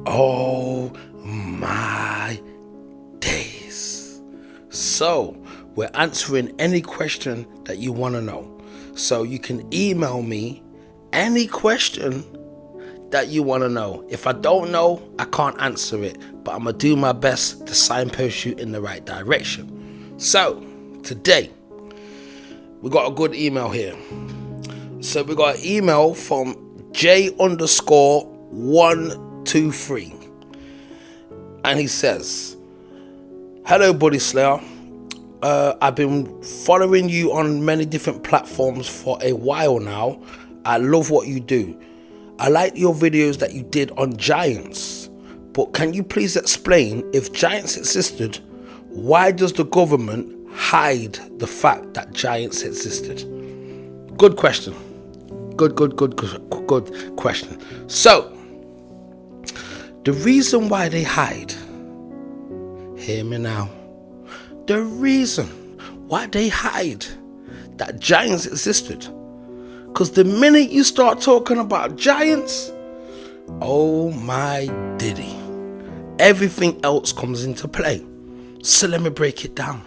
Oh my days. So, we're answering any question that you want to know. So, you can email me any question that you want to know. If I don't know, I can't answer it, but I'm going to do my best to signpost you in the right direction. So, today, we got a good email here. So, we got an email from J_123. And he says, "Hello, Buddy Slayer. I've been following you on many different platforms for a while now. I love what you do. I like your videos that you did on giants. But can you please explain, if giants existed, why does the government hide the fact that giants existed?" Good question. Good question. So, the reason why they hide, hear me now. The reason why they hide that giants existed, because the minute you start talking about giants, oh my diddy, everything else comes into play. So let me break it down.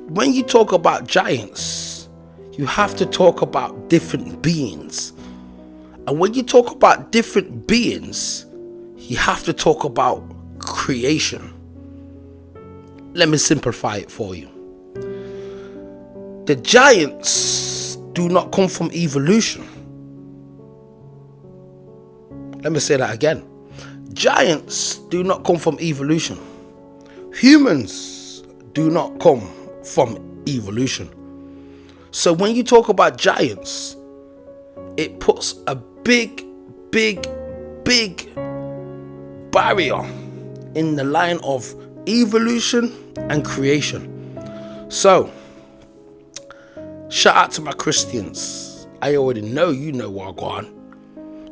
When you talk about giants, you have to talk about different beings. And when you talk about different beings, you have to talk about creation. Let me simplify it for you. The giants do not come from evolution. Let me say that again. Giants do not come from evolution. Humans do not come from evolution. So when you talk about giants, it puts a big barrier in the line of evolution and creation. So, shout out to my Christians. I already know you know what I'm going.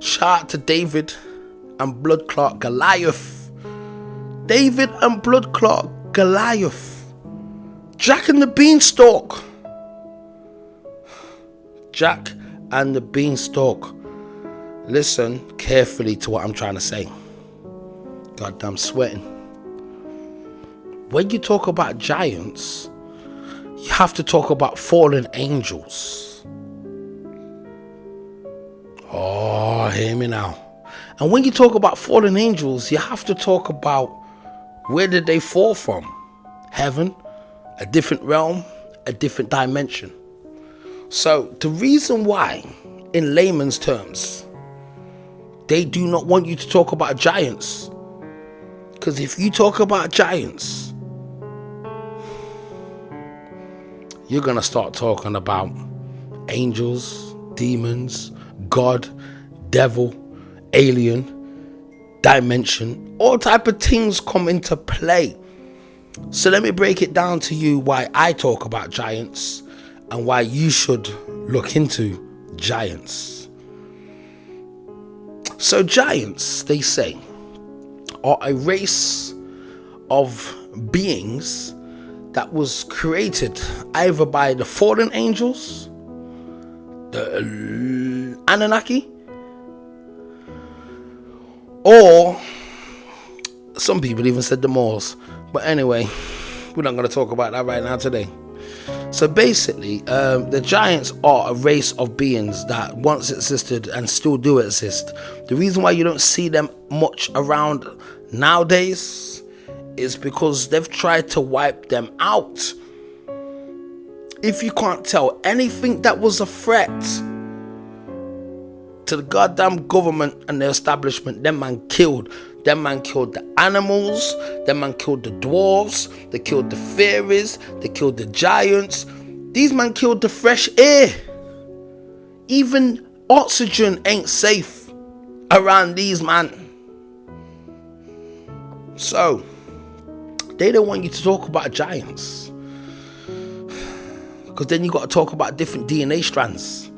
Shout out to David and Blood Clot Goliath. David and Blood Clot Goliath. Jack and the Beanstalk. Jack and the Beanstalk. Listen carefully to what I'm trying to say. Goddamn sweating. When you talk about giants, you have to talk about fallen angels. Oh, hear me now. And when you talk about fallen angels, you have to talk about, where did they fall from? Heaven, a different realm, a different dimension. So the reason why, in layman's terms, they do not want you to talk about giants, because if you talk about giants, you're going to start talking about angels, demons, God, devil, alien, dimension, all type of things come into play. So let me break it down to you why I talk about giants and why you should look into giants. So giants, they say, are a race of beings that was created either by the fallen angels, the Anunnaki, or some people even said the Moors. But anyway, we're not going to talk about that right now today. So basically, the giants are a race of beings that once existed and still do exist. The reason why you don't see them much around nowadays is because they've tried to wipe them out. If you can't tell, anything that was a threat to the goddamn government and the establishment, them man killed. Them man killed the animals, them man killed the dwarves, they killed the fairies, they killed the giants. These man killed the fresh air. Even oxygen ain't safe around these man. So, they don't want you to talk about giants, because then you got to talk about different DNA strands.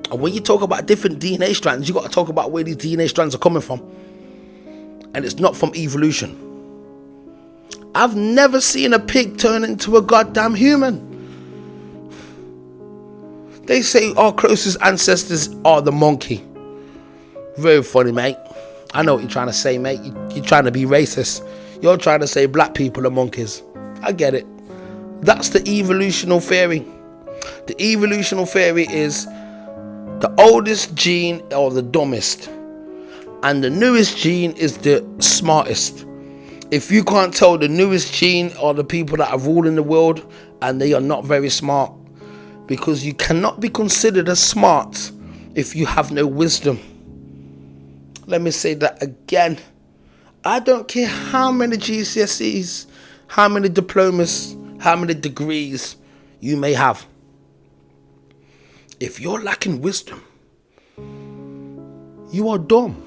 And when you talk about different DNA strands, you got to talk about where these DNA strands are coming from. And it's not from evolution. I've never seen a pig turn into a goddamn human. They say our closest ancestors are the monkey. Very funny, mate. I know what you're trying to say, mate. You're trying to be racist. You're trying to say black people are monkeys. I get it. That's the evolutionary theory. The evolutionary theory is the oldest gene or the dumbest, and the newest gene is the smartest. If you can't tell, the newest gene are the people that are ruling the world, and they are not very smart, because you cannot be considered as smart if you have no wisdom. Let me say that again. I don't care how many GCSEs, how many diplomas, how many degrees you may have. If you're lacking wisdom, you are dumb.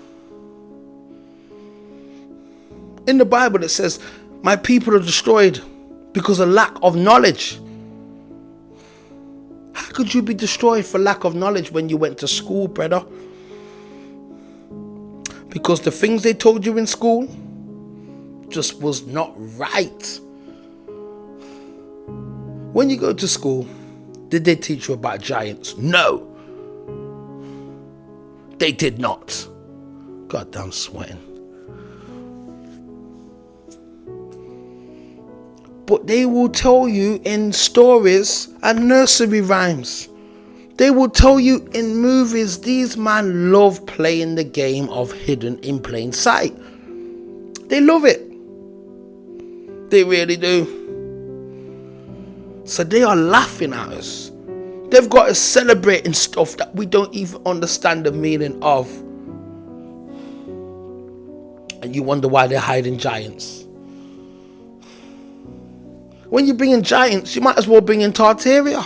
In the Bible it says, my people are destroyed because of lack of knowledge. How could you be destroyed for lack of knowledge when you went to school, brother? Because the things they told you in school just was not right. When you go to school, did they teach you about giants? No. They did not. Goddamn sweating. But they will tell you in stories and nursery rhymes. They will tell you in movies. These men love playing the game of hidden in plain sight. They love it. They really do. So they are laughing at us. They've got us celebrating stuff that we don't even understand the meaning of. And you wonder why they're hiding giants. When you bring in giants, you might as well bring in Tartaria.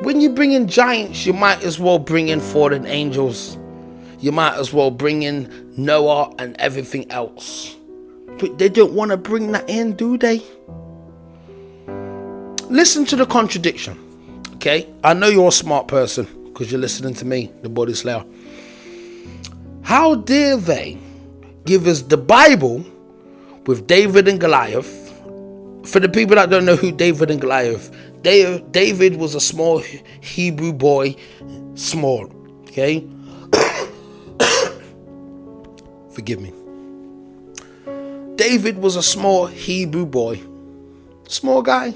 When you bring in giants, you might as well bring in fallen angels. You might as well bring in Noah and everything else. But they don't want to bring that in, do they? Listen to the contradiction, okay? I know you're a smart person because you're listening to me, the Body Slayer. How dare they give us the Bible with David and Goliath? For the people that don't know who David and Goliath, David was a small Hebrew boy, small, okay? Forgive me. David was a small Hebrew boy, small guy.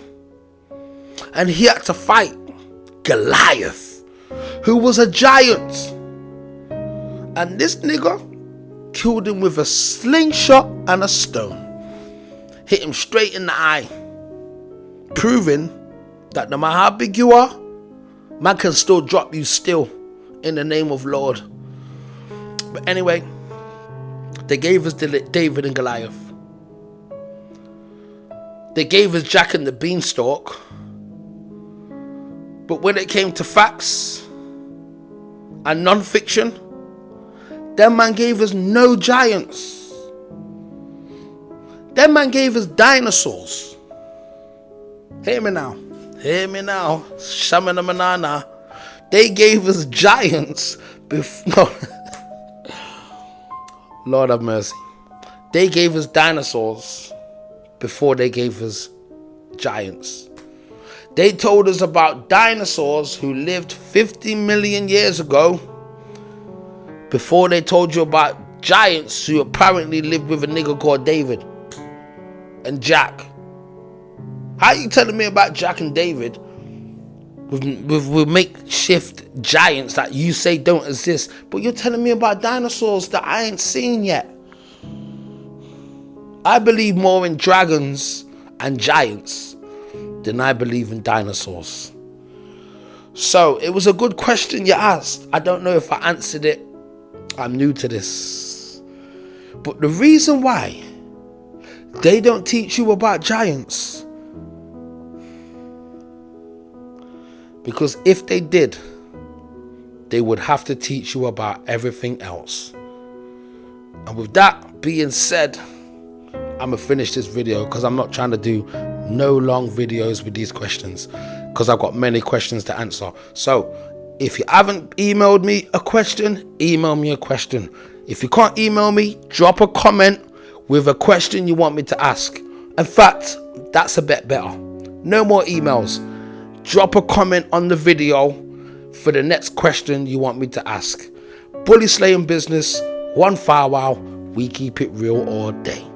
And he had to fight Goliath, who was a giant. And this nigga killed him with a slingshot and a stone. Hit him straight in the eye. Proving that no matter how big you are, man can still drop you still in the name of Lord. But anyway, they gave us David and Goliath. They gave us Jack and the Beanstalk. But when it came to facts and non-fiction, that man gave us no giants. That man gave us dinosaurs. Hear me now. Hear me now. Shamana manana. They gave us giants before. Lord have mercy. They gave us dinosaurs before they gave us giants. They told us about dinosaurs who lived 50 million years ago before they told you about giants who apparently lived with a nigga called David and Jack. How are you telling me about Jack and David with makeshift giants that you say don't exist, but you're telling me about dinosaurs that I ain't seen yet? I believe more in dragons and giants than I believe in dinosaurs. So it was a good question you asked. I don't know if I answered it. I'm new to this. But the reason why they don't teach you about giants, because if they did, they would have to teach you about everything else. And with that being said, I'm gonna finish this video because I'm not trying to do no long videos with these questions, because I've got many questions to answer. So if you haven't emailed me a question, email me a question. If you can't email me, drop a comment with a question you want me to ask. In fact, that's a bit better. No more emails. Drop a comment on the video for the next question you want me to ask. Bully Slaying Business One Fire Wow, we keep it real all day.